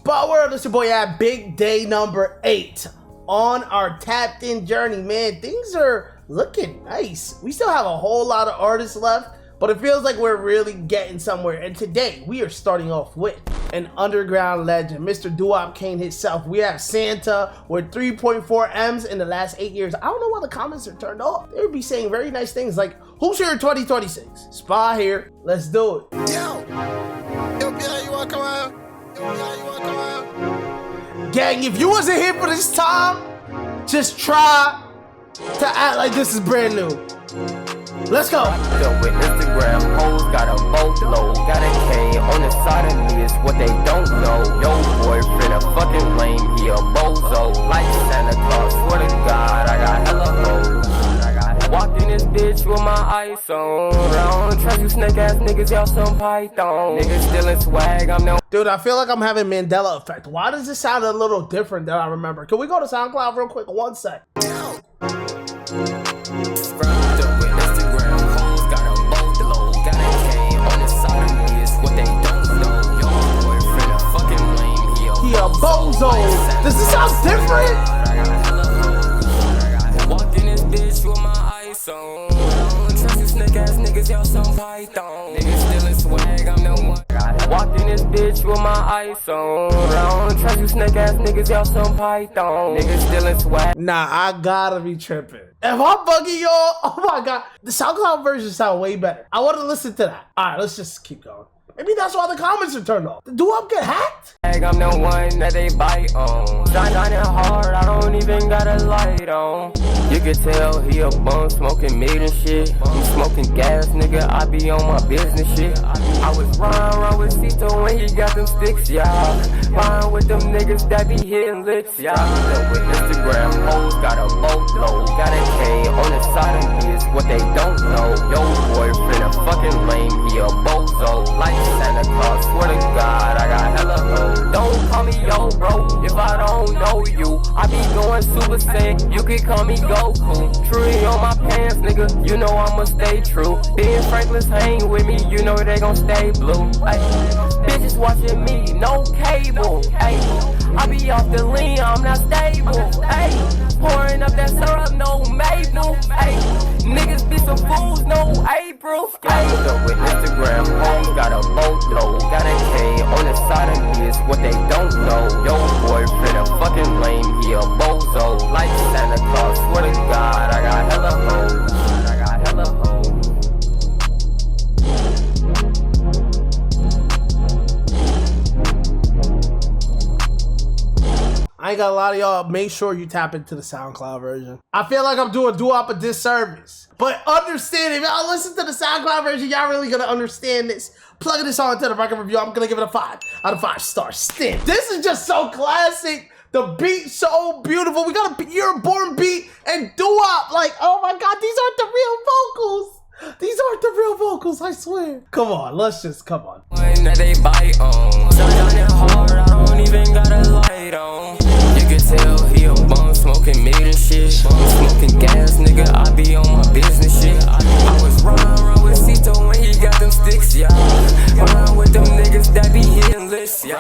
Spot World, it's your boy at big day number 8 on our tapped in journey, man. Things are looking nice. We still have a whole lot of artists left, but it feels like we're really getting somewhere. And today we are starting off with an underground legend, Mr. Duwap Kaine himself. We have Santa with 3.4 M's in the last 8 years. I don't know why the comments are turned off. They would be saying very nice things like, who's here in 2026? Spot here. Let's do it. Yo, you wanna come out? Gang, if you wasn't here for this time, just try to act like this is brand new. Let's go. With Instagram hoes, got a boatload, got a K on the side of me, is what they don't know. Yo boyfriend a fucking lame, he a bozo, like Santa Claus, swear to God, I got hella hoes. Walked in this bitch with my ice on. I don't trust you snake ass niggas, y'all some python. Niggas stealing swag, I'm no. Dude, I feel like I'm having Mandela effect. Why does this sound a little different than I remember? Can we go to SoundCloud real quick? 1 sec. He a bozo. Does this sound different? Walked in this bitch with my ice on. I don't trust you snake ass niggas, y'all some python. Niggas stealing swag, I'm no one. Walked in this bitch with my ice on. I don't trust you snake ass niggas, y'all some python. Niggas stealing swag. Nah, I gotta be tripping. If I'm bugging y'all, oh my god. The SoundCloud version sound way better. I want to listen to that. Alright, let's just keep going. Maybe that's why the comments are turned off. Did Duwap get hacked? I'm the one that they bite on. Shining hard, I don't even got a light on. You can tell he a bum, smoking meat and shit. I'm smoking gas, nigga, I be on my business shit. I was riding around with Cito when he got them sticks, y'all. Riding with them niggas that be hitting licks, y'all. With Instagram hoes, got a boatload, got a K on the side of me, is what they don't know. Yo boyfriend a fucking lame, he a bozo, like Santa Claus, swear to God, I got hella hoes. Don't call me yo bro, if I don't know you. I be going Super Saiyan, you can call me Goku. Tree on my pants, nigga, you know I'ma stay true. Ben Franklin's hang with me, you know they gon' stay blue. Ay, bitches watching me, no cable. Ay, I be off the lean, I'm not stable. Ay, pouring up that syrup, no Mabel. Ay, niggas be some fools, no April. Ay, with Instagram home, got a boatload, got a K on the side of me, is what they don't know. Yo boyfriend a fucking lame, he a bozo, like Santa Claus, swear to God, I got hella hoes. I got hella hoes. I ain't got a lot of y'all. Make sure you tap into the SoundCloud version. I feel like I'm doing Duwap a disservice. But understand, if y'all listen to the SoundCloud version, y'all really gonna understand this. Plugging this on to the record review, I'm gonna give it a 5 out of 5 stars. Stamp. This is just so classic. The beat so beautiful. We got a You're Born beat and Duwap. Like, oh my god, these aren't the real vocals. These aren't the real vocals, I swear. Come on, let's just, come on. That they bite on. Shining hard, I don't even got a light on. You can tell he a bum, smoking meat and shit. I'm smoking gas, nigga, I be on my business shit. I was riding around with Cito when he got them sticks, y'all. Riding with them niggas that be hitting lists, y'all.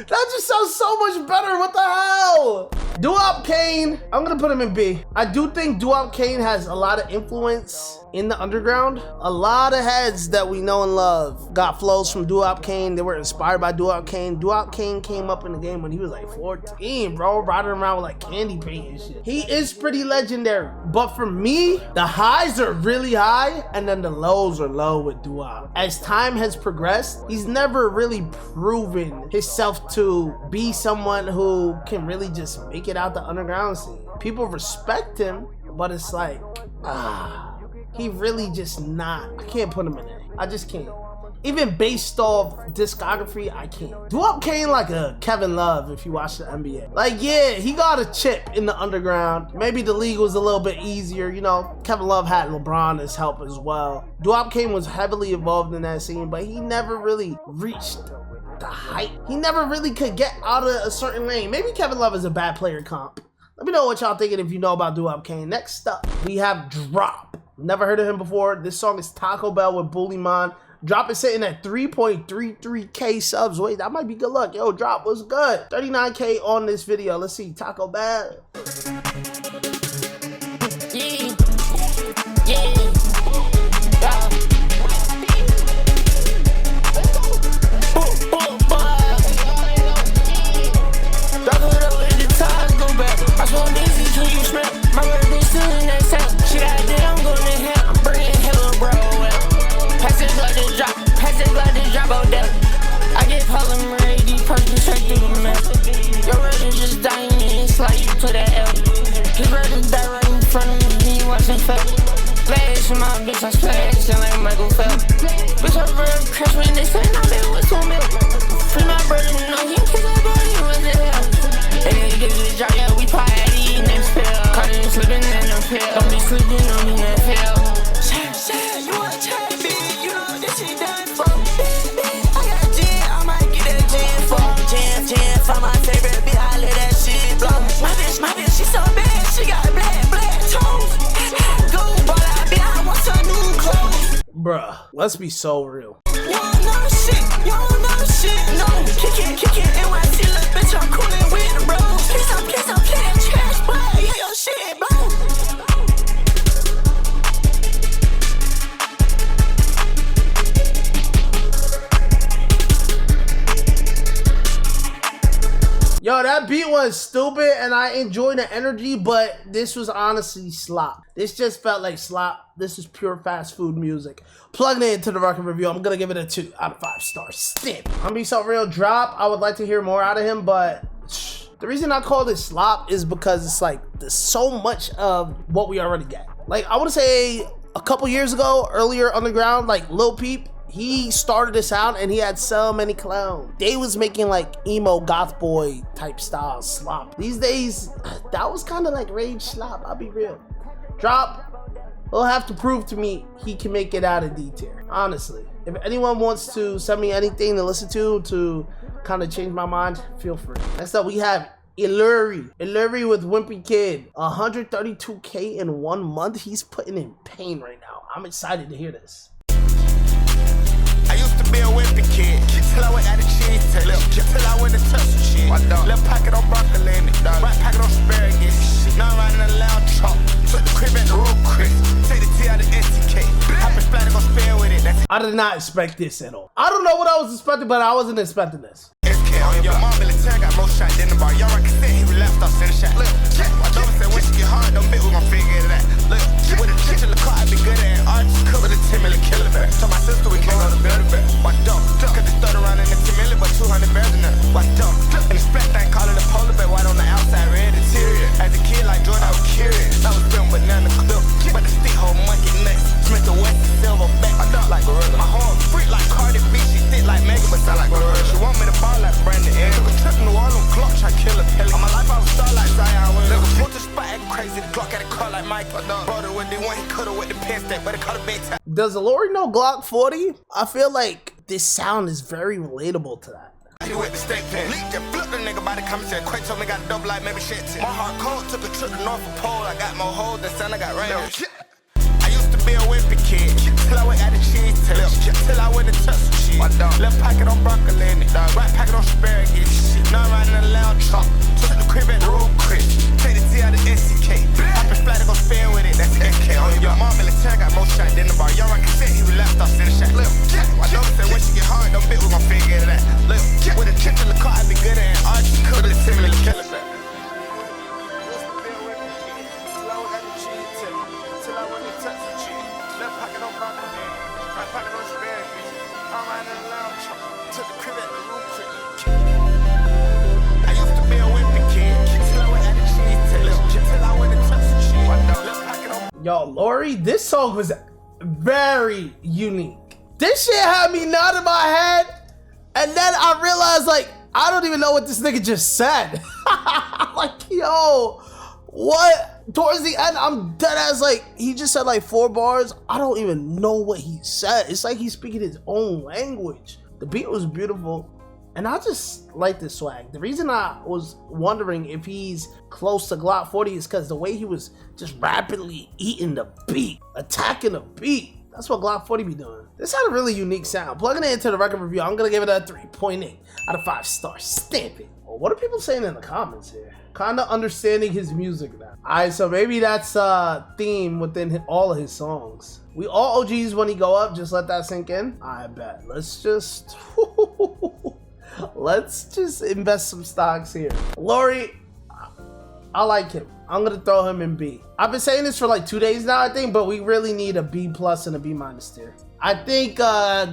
That just sounds so much better. What the hell? Duwap Kaine, I'm gonna put him in B. I do think Duwap Kaine has a lot of influence in the underground. A lot of heads that we know and love got flows from Duwap Kaine. They were inspired by Duwap Kaine. Duwap Kaine came up in the game when he was like 14, bro, riding around with like candy paint and shit. He is pretty legendary. But for me, the highs are really high and then the lows are low with Duwap. As time has progressed, he's never really proven himself to be someone who can really just make it out the underground scene. People respect him, but it's like, he really just not. I can't put him in there. I just can't. Even based off discography, I can't. Duwap Kaine like a Kevin Love if you watch the NBA. Like, yeah, he got a chip in the underground. Maybe the league was a little bit easier. You know, Kevin Love had LeBron as help as well. Duwap Kaine was heavily involved in that scene, but he never really reached the height. He never really could get out of a certain lane. Maybe Kevin Love is a bad player comp. Let me know what y'all thinking if you know about Duwap Kaine. Next up, we have Drop. Never heard of him before. This song is Taco Bell with boolymon. Drop is sitting at 3.33K subs. Wait, that might be good luck. Yo, Drop, what's good? 39K on this video. Let's see, Taco Bell. Bitch, I'm splashing like Michael Phelps. Bitch, I'm real crash when they say no, they was 2 mil. Free my brother, no, he ain't kiss my body, what the hell? They nigga get this drop, yeah, we party in this pill. Caught him slipping in the pill. Don't be sleeping on me in that pill. Shit, you want try to be, you know this shit done for. I got gin, I might get that gin for. Gin for my favorite bitch, I let that shit blow. My bitch, she so bad, she got black toes. Go, but I want some new clothes. Bruh, let's be so real. You don't know shit, no. Kick it, NYC, little bitch, I'm coolin' with the bros. Kiss, I'm playing trash, boy, yeah, your shit, blow. Yo, that beat was stupid and I enjoyed the energy, but this was honestly slop. This just felt like slop. This is pure fast food music. Plugging it into the record review, I'm gonna give it a 2 out of 5 stars. Stamp. I'm gonna be so real. Drop, I would like to hear more out of him, but the reason I call this slop is because it's like there's so much of what we already get. Like, I would say a couple years ago, earlier underground, like Lil Peep, he started this out and he had so many clones. They was making like emo goth boy type style slop. These days, that was kind of like rage slop, I'll be real. Drop, he'll have to prove to me he can make it out of D tier, honestly. If anyone wants to send me anything to listen to kind of change my mind, feel free. Next up, we have EALUHRI with Wimpy Kid. 132K in 1 month. He's putting in pain right now. I'm excited to hear this. I used to be a wimpy kid, till I went out of cheese tail, till I went to touch some shit. Left pocket on broccoli in it, right pocket on asparagus. Now I'm riding in a lounge truck, took the crib at the road Chris. Take the T out of STK, hop and splatter, gon' spare with it. That's I did not expect this at all. I don't know what I was expecting, but I wasn't expecting this. SK on your mom military, got more shot than the bar. Y'all right, said he left off center shot. Look, my daughter said when she get hard, don't bet we gon' figure it out. Look, with a chicken in the car, I be good at arts, cover the 10 million killer bear. Told my sister we can't go to bed. Watch dump, cause they start around in the 10 million, but 200 bears in there. Watch dump, and the splat thing call it a polar bear, white on the outside, red interior. As a kid like Jordan, I was curious. I was film banana clip, but the stick hold monkey nuts. Smith the West, silver back, I duck like gorilla. My horn freak like Cardi B, she thick like Megan, but sound like gorilla. She want me to ball like Brandon Air. Took a trip to New Orleans, Glock, try kill a Pelly. All my life I was star like Zion Williams. Nigga, put the spot acting crazy, the Glock had a car like Mike. Brother when they want, he coulda with the pen stack, but it caught a big time. Does EALUHRI know Glock 40? I feel like this sound is very relatable to that. He with the steak pen. Leak just flipped the nigga by the commentary. Quake told me got a double like maybe shit. My heart cold, took a trip to North Pole. I got more hoes than sun, I got rain. I used to be a wimpy kid, till I went out of cheese tail, till I went to touch some shit. Left pocket on broccoli in it, right pocket on asparagus. Now I'm riding in a lounge truck, took the crib at the road Chris. Take the T out of STK, hop and splatter, gon' spare with it. That's SK on your mom military, got more shot than the bar. Y'all right, said he was left off center shot. Look, my daughter said when she get hard, don't bet we gon' figure it out. Look, with a chip in the car, I be good at arts, cover the 10 million killer bear. Yo, Lori, this song was very unique. This shit had me nodding my head, and then I realized, like, I don't even know what this nigga just said. Like, yo, what? Towards the end, I'm dead ass, like, he just said like 4 bars. I don't even know what he said. It's like he's speaking his own language. The beat was beautiful, and I just like this swag. The reason I was wondering if he's close to Glock 40 is because the way he was just rapidly eating the beat, attacking the beat. That's what Glock 40 be doing. This had a really unique sound. Plugging it into the record review, I'm gonna give it a 3.8 out of 5 stars. Stamp it. Well, what are people saying in the comments here? Kinda understanding his music now. Alright, so maybe that's a theme within all of his songs. We all OGs when he go up, just let that sink in. I bet. Let's just invest some stocks here. EALUHRI, I like him. I'm gonna throw him in B. I've been saying this for like 2 days now, I think, but we really need a B+ and a B- tier. I think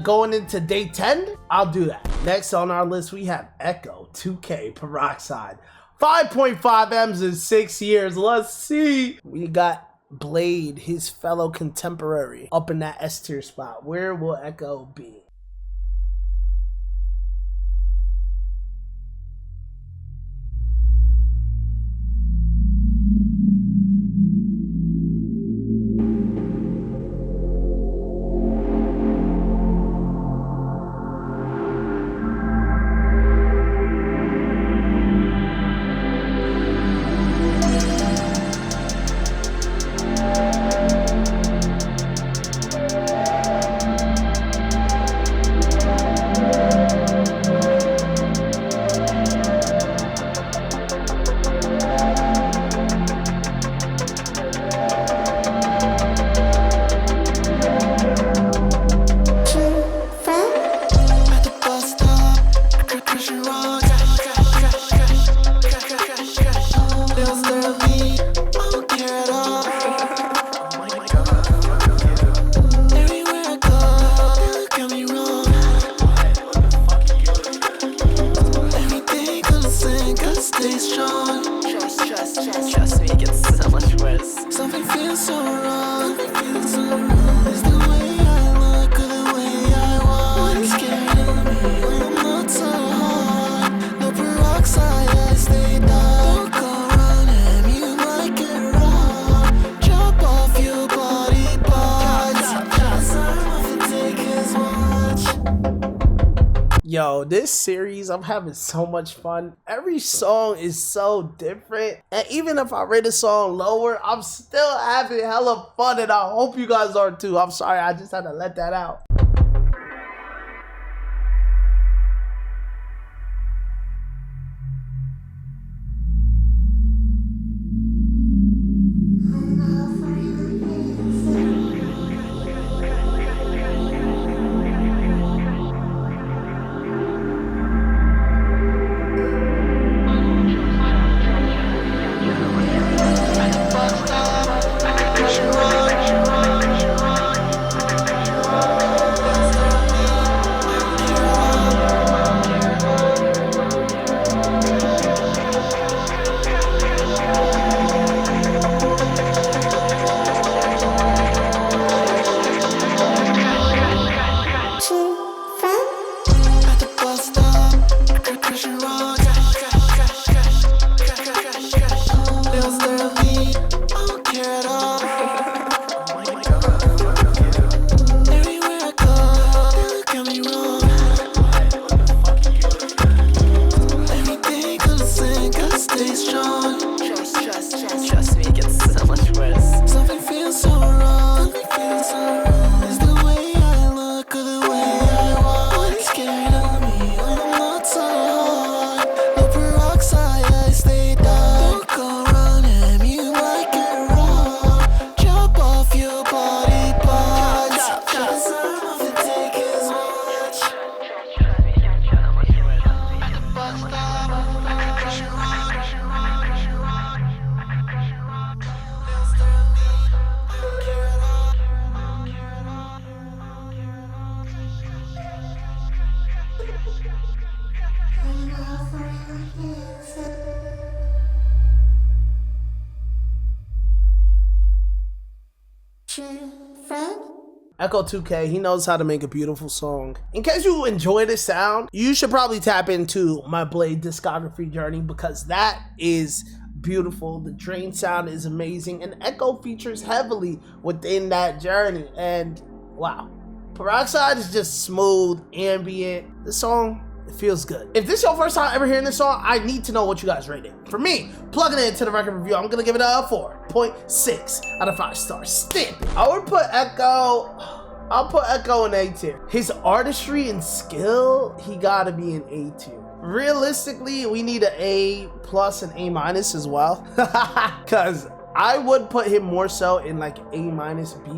going into day 10, I'll do that. Next on our list, we have Ecco2k Peroxide. 5.5 M's in 6 years. Let's see. We got Blade, his fellow contemporary, up in that S tier spot. Where will Echo be? Yo, this series, I'm having so much fun. Every song is so different. And even if I rate a song lower, I'm still having hella fun. And I hope you guys are too. I'm sorry, I just had to let that out. Ecco2k, he knows how to make a beautiful song. In case you enjoy this sound, you should probably tap into my Blade discography journey because that is beautiful. The drain sound is amazing and Echo features heavily within that journey. And wow, Peroxide is just smooth, ambient. This song, it feels good. If this is your first time ever hearing this song, I need to know what you guys rate it. For me, plugging it into the record review, I'm gonna give it a 4.6 out of 5 stars. Stamp it. I would put Echo I'll put Echo in A tier. His artistry and skill, he gotta be in A tier. Realistically, we need an A+ and A- as well. Cause I would put him more so in like A-, B+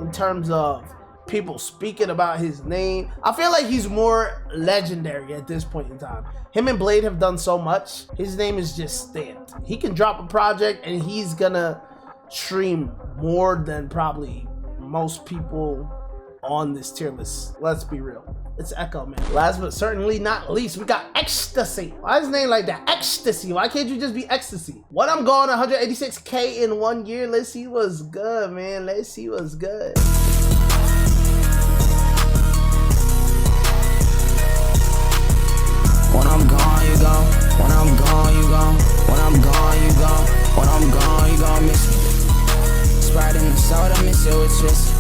in terms of people speaking about his name. I feel like he's more legendary at this point in time. Him and Blade have done so much. His name is just stamped. He can drop a project and he's gonna stream more than probably most people on this tier list. Let's be real. It's Echo, man. Last but certainly not least, we got Ecstacy. Why is his name like that? Ecstacy. Why can't you just be Ecstasy? What I'm going 186K in 1 year. Let's see what's good, man. Let's see what's good. When I'm gone, you gone. When I'm gone, you gone. When I'm gone, you gone. When I'm gone, you gon' miss me. Sprite in the soda, miss it with twist.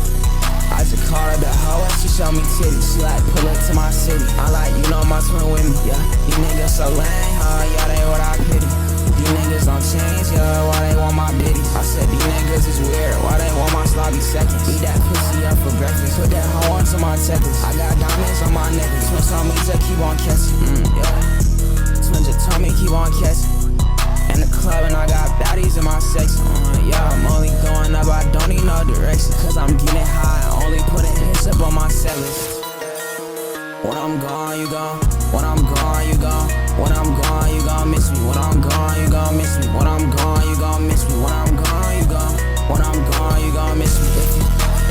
I just called her the hoe and she showed me titties. She like, pull up to my city. I like, you know my twin with me, yeah. You niggas so lame, huh? Yeah, they what I pity. You niggas don't change, yeah, why they want my biddies? I said, these niggas is weird, why they want my sloppy seconds? Eat that pussy up for breakfast, put that hoe onto my checkers. I got diamonds on my necklace, twins told me to keep on catching, yeah. Twins just told me keep on catching. In the club and I got baddies in my section, yeah, I'm only going up, I don't need no direction. Cause I'm getting high, only putting hits up on my set list. When I'm gone, you gone. When I'm gone, you gone. When I'm gone, you gon' miss me. When I'm gone, you gon' miss me. When I'm gone, you gon' miss me. When I'm gone, you gone. When I'm gone, you gon' miss me.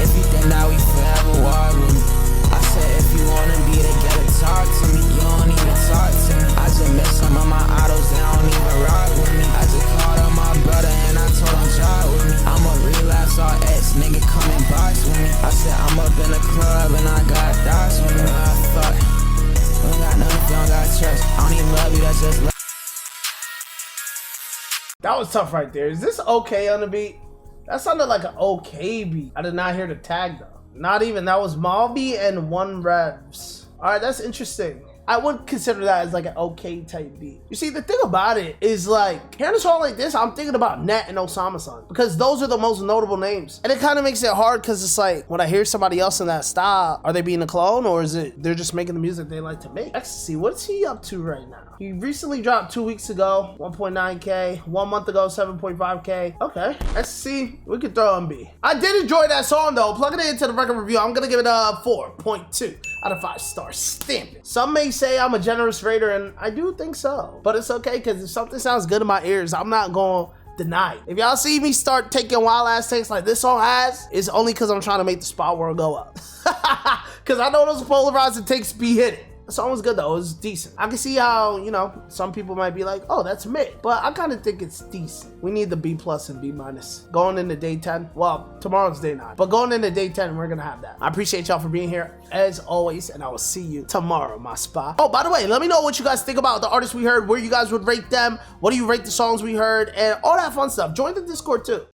If you think that we forever walk with me, I said if you wanna be together, talk to me. You don't even talk to me. I just met some of my idols, they don't even rock with me. I just called up my brother and I told him drive with me. I'ma relapse all X, nigga come and box with me. I said I'm up in the club and I got dots with me. Fuck, we ain't got nothing if you don't got trust. I don't even love you, that's just love. That was tough right there. Is this okay on the beat? That sounded like an okay beat. I did not hear the tag though. Not even, that was Malby and 1 Revs. All right, that's interesting. I would consider that as like an okay type beat. You see, the thing about it is like, hearing a song like this, I'm thinking about Net and Osama-san because those are the most notable names. And it kind of makes it hard because it's like, when I hear somebody else in that style, are they being a clone or is it they're just making the music they like to make? Ecstacy, what's he up to right now? He recently dropped 2 weeks ago, 1.9K, 1 month ago, 7.5K. Okay, Ecstacy, we could throw him B. I did enjoy that song though. Plugging it into the record review, I'm gonna give it a 4.2 out of 5 stars. Stamp it. Some may say I'm a generous rater, and I do think so. But it's okay, because if something sounds good in my ears, I'm not going to deny it. If y'all see me start taking wild ass takes like this song has, it's only because I'm trying to make the spot world go up. Because I know those polarizing takes be hitting. The song was good though, it was decent. I can see how, you know, some people might be like, oh, that's mid, but I kind of think it's decent. We need the B+ and B-. Going into day 10, well, tomorrow's day 9, but going into day 10, we're gonna have that. I appreciate y'all for being here as always, and I will see you tomorrow, my spot. Oh, by the way, let me know what you guys think about the artists we heard, where you guys would rate them, what do you rate the songs we heard, and all that fun stuff. Join the Discord too.